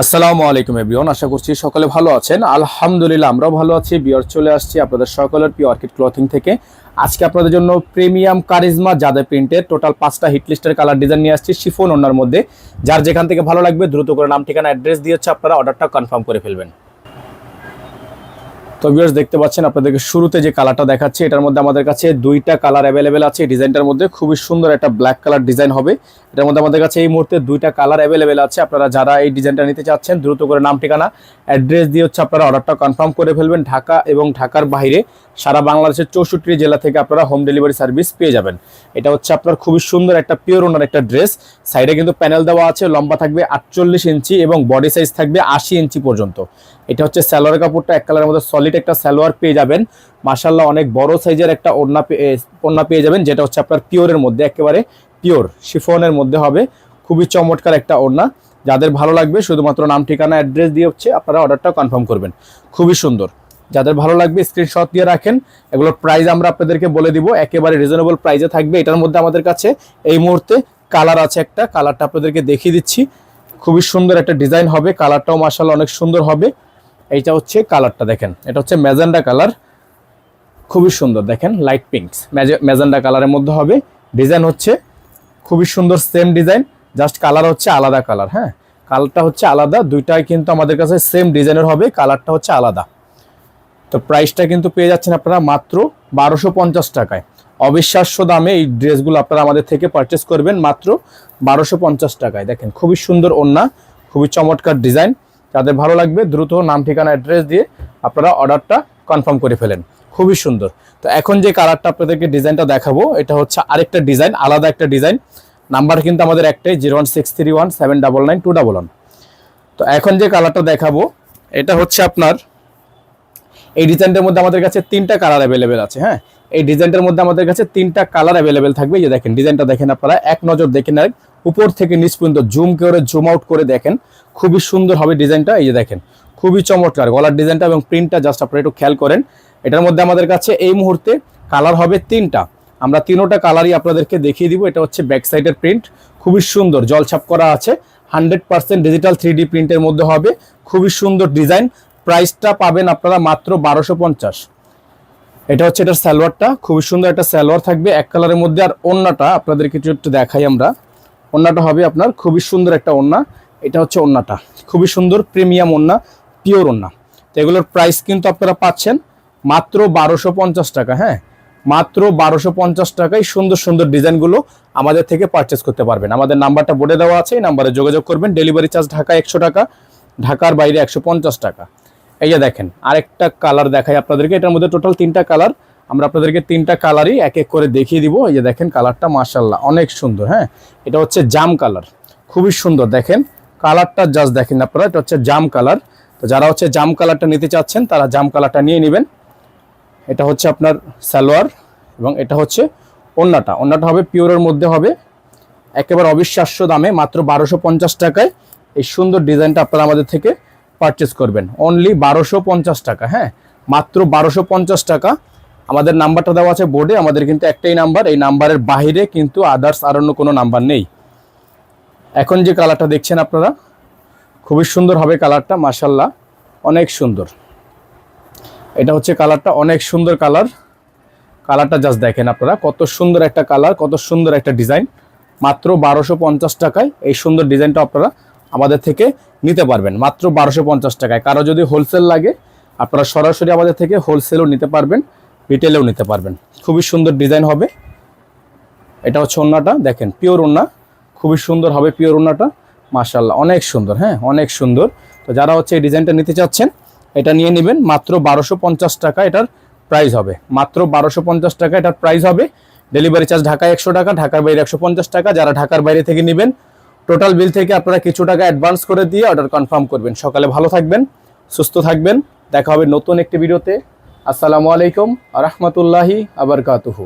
আসসালামু আলাইকুম এভরিওয়ান, আশা করছি সকলে ভালো আছেন। আলহামদুলিল্লাহ আমরাও ভালো আছি। বিয়ার চলে আসছি আপনাদের সকলের প্রিয় অর্কিড ক্লথিং থেকে। আজকে আপনাদের জন্য প্রিমিয়াম কারিজমা জাদা প্রিন্টের টোটাল 5টা হিট লিস্টের কালার ডিজাইন নিয়ে আসছি শিফন ওনার মধ্যে। যার যেখান থেকে ভালো লাগবে দ্রুত করে নাম ঠিকানা অ্যাড্রেস দিয়ে হচ্ছে আপনারা অর্ডারটা কনফার্ম করে ফেলবেন। তো ভিউয়ার্স দেখতে পাচ্ছেন আপনাদেরকে শুরুতে যে কালারটা দেখাচ্ছি, এটার মধ্যে আমাদের কাছে দুইটা কালার অ্যাভেলেবেল আছে। ডিজাইনটার মধ্যে খুবই সুন্দর একটা ব্ল্যাক কালার ডিজাইন হবে। এটার মধ্যে আমাদের কাছে এই মুহূর্তে দুইটা কালার অ্যাভেলেবেল আছে। আপনারা যারা এই ডিজাইনটা নিতে চাচ্ছেন দ্রুত করে নাম ঠিকানা অ্যাড্রেস দিয়ে হচ্ছে আপনারা অর্ডারটা কনফার্ম করে ফেলবেন। ঢাকা এবং ঢাকার বাইরে সারা বাংলাদেশের 64 জেলা থেকে আপনারা হোম ডেলিভারি সার্ভিস পেয়ে যাবেন। এটা হচ্ছে আপনার খুবই সুন্দর একটা পিওর ওনার একটা ড্রেস। সাইডে কিন্তু প্যানেল দেওয়া আছে, লম্বা থাকবে 48 ইঞ্চি এবং বডি সাইজ থাকবে 80 ইঞ্চি পর্যন্ত। এটা হচ্ছে সালোয়ার কাপড়টা এক কালারের মধ্যে সলিড একটা সালোয়ার পেয়ে যাবেন। মাশাআল্লাহ অনেক বড় সাইজের একটা ওড়না পেয়ে যাবেন, যেটা হচ্ছে আপনার পিওরের মধ্যে, একেবারে পিওর শিফনের মধ্যে হবে। খুবই চমৎকার একটা ওড়না। যাদের ভালো লাগবে শুধুমাত্র নাম ঠিকানা অ্যাড্রেস দিয়ে হচ্ছে আপনারা অর্ডারটা কনফার্ম করবেন। খুবই সুন্দর, যাদের ভালো লাগবে স্ক্রিনশট দিয়ে রাখেন। এগুলোর প্রাইস আমরা আপনাদেরকে বলে দিব, একেবারে রিজনেবল প্রাইসে থাকবে। এটার মধ্যে আমাদের কাছে এই মুহূর্তে কালার আছে একটা, কালারটা আপনাদেরকে দেখিয়ে দিচ্ছি। খুবই সুন্দর একটা ডিজাইন হবে, কালারটাও মাশাআল্লাহ অনেক সুন্দর হবে। এইটা হচ্ছে কালারটা দেখেন, এটা হচ্ছে ম্যাজেন্ডা কালার, খুবই সুন্দর দেখেন, লাইট পিঙ্কস ম্যাজেন্ডা কালারের মধ্যে হবে। ডিজাইন হচ্ছে খুবই সুন্দর, সেম ডিজাইন, জাস্ট কালার হচ্ছে আলাদা কালার। হ্যাঁ, কালারটা হচ্ছে আলাদা, দুইটাই কিন্তু আমাদের কাছে সেম ডিজাইনের হবে, কালারটা হচ্ছে আলাদা। তো প্রাইসটা কিন্তু পেয়ে যাচ্ছেন আপনারা মাত্র 1250 টাকায়। অবিশ্বাস্য দামে এই ড্রেসগুলো আপনারা আমাদের থেকে পারচেস করবেন মাত্র 1250 টাকায়। দেখেন খুবই সুন্দর ওড়না, খুবই চমৎকার ডিজাইন। যাদের ভালো লাগবে দ্রুত নাম ঠিকানা অ্যাড্রেস দিয়ে আপনারা অর্ডারটা কনফার্ম করে ফেলেন। খুবই সুন্দর। তো এখন যে কালারটা আপনাদেরকে ডিজাইনটা দেখাবো, এটা হচ্ছে আরেকটা ডিজাইন, আলাদা একটা ডিজাইন। নাম্বার কিন্তু আমাদের একটাই, 01631799211। তো এখন যে কালারটা দেখাবো এটা হচ্ছে আপনার, এই ডিজাইনটার মধ্যে আমাদের কাছে 3টা কালার অ্যাভেলেবেল আছে। হ্যাঁ, এই ডিজাইনটার মধ্যে আমাদের কাছে 3টা কালার অ্যাভেলেবেল থাকবে। এই যে দেখেন ডিজাইনটা দেখেন, আপনারা এক নজর দেখে নেন, উপর থেকে নিচ পর্যন্ত জুম করে জুম আউট করে দেখেন, খুবই সুন্দর হবে ডিজাইনটা। এই যে দেখেন খুবই চমৎকার গলার ডিজাইনটা এবং প্রিন্টটা, জাস্ট আপনারা একটু খেয়াল করেন। এটার মধ্যে আমাদের কাছে এই মুহূর্তে কালার হবে 3টা। আমরা 3টা কালারই আপনাদেরকে দেখিয়ে দিব। এটা হচ্ছে ব্যাক সাইডের প্রিন্ট, খুবই সুন্দর জলছাপ করা আছে, 100% ডিজিটাল 3D প্রিন্টের মধ্যে হবে। খুবই সুন্দর ডিজাইন। প্রাইসটা পাবেন আপনারা মাত্র 1250। এটা হচ্ছে এটার সালোয়ারটা, খুবই সুন্দর একটা সালোয়ার থাকবে এক কালারের মধ্যে। আর ওড়নাটা আপনাদেরকে একটু দেখাই আমরা। ওড়নাটা হবে আপনার খুবই সুন্দর একটা ওড়না। এটা হচ্ছে ওড়নাটা, খুবই সুন্দর প্রিমিয়াম ওড়না, পিওর ওড়না। তো এগুলোর প্রাইস কিন্তু আপনারা পাচ্ছেন মাত্র 1250 টাকা। হ্যাঁ, মাত্র 1250 টাকায় সুন্দর সুন্দর ডিজাইনগুলো আমাদের থেকে পারচেস করতে পারবেন। আমাদের নাম্বারটা বোর্ডে দেওয়া আছে, এই নাম্বারে যোগাযোগ করবেন। ডেলিভারি চার্জ ঢাকা 100 টাকা, ঢাকার বাইরে 150 টাকা। এই যে দেখেন আরেকটা কালার দেখাই আপনাদেরকে। এটার মধ্যে টোটাল 3টা কালার, আমরা আপনাদেরকে 3টা কালারই এক এক করে দেখিয়ে দিব। এই যে দেখেন কালারটা মাশাআল্লাহ অনেক সুন্দর। হ্যাঁ, এটা হচ্ছে জাম কালার, খুবই সুন্দর দেখেন কালারটা, জাস্ট দেখেন আপনারা, এটা হচ্ছে জাম কালার। তো যারা হচ্ছে জাম কালারটা নিতে চাচ্ছেন তারা জাম কালারটা নিয়ে নেবেন। এটা হচ্ছে আপনার সালোয়ার এবং এটা হচ্ছে ওড়নাটা। ওড়নাটা হবে পিওরের মধ্যে হবে, একেবারে অবিশ্বাস্য দামে মাত্র 1250 টাকায় এই সুন্দর ডিজাইনটা আপনারা আমাদের থেকে পারচেস করবেন। অনলি 1250 টাকা। হ্যাঁ, মাত্র 1250 টাকা। আমাদের নাম্বারটা দেওয়া আছে বোর্ডে, আমাদের কিন্তু একটাই নাম্বার, এই নাম্বারের বাইরে কিন্তু আদার্স আর অন্য কোনো নাম্বার নেই। এখন যে কালারটা দেখছেন আপনারা, খুবই সুন্দর হবে কালারটা, মাশাআল্লাহ অনেক সুন্দর। এটা হচ্ছে কালারটা, অনেক সুন্দর কালার। কালারটা জাস্ট দেখেন আপনারা, কত সুন্দর একটা কালার, কত সুন্দর একটা ডিজাইন। মাত্র 1250 টাকায় এই সুন্দর ডিজাইনটা আপনারা আমাদের থেকে নিতে পারবেন মাত্র 1250 টাকায়। কারো যদি হোলসেল লাগে আপনারা সরাসরি আমাদের থেকে হোলসেলও নিতে পারবেন, রিটেলেও নিতে পারবেন। খুবই সুন্দর ডিজাইন হবে। এটা হচ্ছে ওড়নাটা, দেখেন পিওর ওড়না, খুবই সুন্দর হবে পিওর ওড়নাটা, মাশাআল্লাহ অনেক সুন্দর। হ্যাঁ, অনেক সুন্দর। তো যারা হচ্ছে এই ডিজাইনটা নিতে চাচ্ছেন এটা নিয়ে নেবেন মাত্র 1250 টাকা এটার প্রাইস হবে, মাত্র 1250 টাকা এটার প্রাইস হবে। ডেলিভারি চার্জ ঢাকায় 100 টাকা, ঢাকার বাইরে 150 টাকা। যারা ঢাকার বাইরে থেকে নেবেন টোটাল বিল থেকে আপনারা কিছু টাকা অ্যাডভান্স করে দিয়ে অর্ডার কনফার্ম করবেন। সকালে ভালো থাকবেন, সুস্থ থাকবেন, দেখা হবে নতুন একটি ভিডিওতে। আসসালামু আলাইকুম ওয়া রাহমাতুল্লাহি ওয়া বারাকাতুহু।